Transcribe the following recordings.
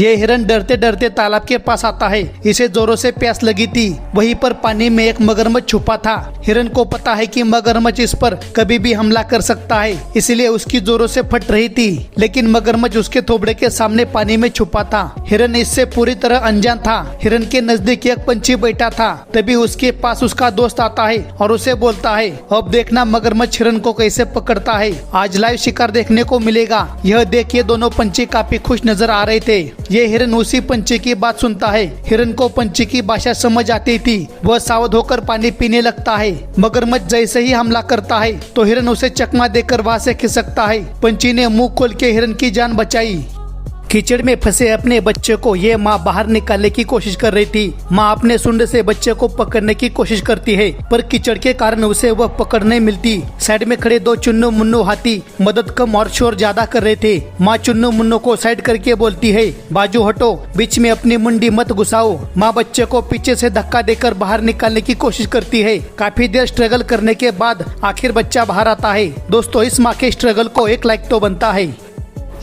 ये हिरन डरते डरते तालाब के पास आता है। इसे जोरों से प्यास लगी थी। वहीं पर पानी में एक मगरमच्छ छुपा था। हिरन को पता है कि मगरमच्छ इस पर कभी भी हमला कर सकता है, इसलिए उसकी जोरों से फट रही थी। लेकिन मगरमच्छ उसके थोबड़े के सामने पानी में छुपा था। हिरन इससे पूरी तरह अनजान था। हिरन के नजदीक एक पंछी बैठा था। तभी उसके पास उसका दोस्त आता है और उसे बोलता है, अब देखना मगरमच्छ हिरन को कैसे पकड़ता है। आज लाइव शिकार देखने को मिलेगा। यह देख ये दोनों पंछी काफी खुश नजर आ रहे थे। ये हिरन उसी पंछी की बात सुनता है। हिरन को पंछी की भाषा समझ आती थी। वह सावध होकर पानी पीने लगता है। मगरमच्छ जैसे ही हमला करता है तो हिरन उसे चकमा देकर वहां से खिसकता है। पंछी ने मुंह खोल के हिरन की जान बचाई। कीचड़ में फंसे अपने बच्चे को ये माँ बाहर निकालने की कोशिश कर रही थी। माँ अपने सुंड से बच्चे को पकड़ने की कोशिश करती है, पर कीचड़ के कारण उसे वह पकड़ नहीं मिलती। साइड में खड़े दो चुन्नू मुन्नू हाथी मदद कम और शोर ज्यादा कर रहे थे। माँ चुन्नू मुन्नू को साइड करके बोलती है, बाजू हटो, बीच में अपनी मुंडी मत घुसाओ। माँ बच्चे को पीछे से धक्का देकर बाहर निकालने की कोशिश करती है। काफी देर स्ट्रगल करने के बाद आखिर बच्चा बाहर आता है। दोस्तों, इस माँ के स्ट्रगल को एक लाइक तो बनता है।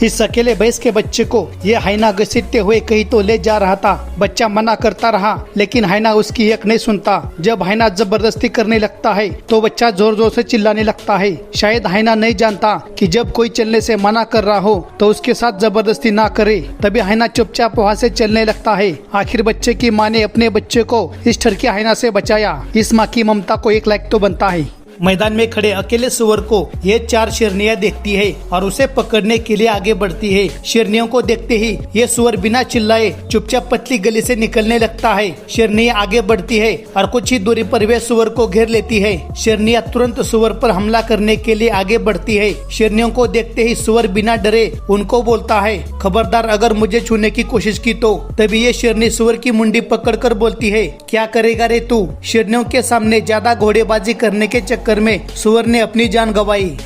इस अकेले भैंस के बच्चे को ये हाइना घसीटते हुए कहीं तो ले जा रहा था। बच्चा मना करता रहा, लेकिन हाइना उसकी एक नहीं सुनता। जब हाइना जबरदस्ती करने लगता है तो बच्चा जोर जोर से चिल्लाने लगता है। शायद हाइना नहीं जानता कि जब कोई चलने से मना कर रहा हो तो उसके साथ जबरदस्ती ना करे। तभी हाइना चुपचाप वहाँ से चलने लगता है। आखिर बच्चे की माँ ने अपने बच्चे को इस ठरकी हाइना से बचाया। इस माँ की ममता को एक लाइक तो बनता है। मैदान में खड़े अकेले सुअर को ये 4 शेरनियां देखती है और उसे पकड़ने के लिए आगे बढ़ती है। शेरनियों को देखते ही ये सुअर बिना चिल्लाए चुपचाप पतली गली से निकलने लगता है। शेरनियां आगे बढ़ती है और कुछ ही दूरी पर वे सुअर को घेर लेती है। शेरनियां तुरंत सुअर पर हमला करने के लिए आगे बढ़ती है। शेरनियों को देखते ही सुअर बिना डरे उनको बोलता है, खबरदार अगर मुझे छूने की कोशिश की तो। तभी ये शेरनी सुअर की मुंडी पकड़कर बोलती है, क्या करेगा रे तू। शेरनियों के सामने ज्यादा घोड़ेबाजी करने के चक्कर में सुअर ने अपनी जान गंवाई।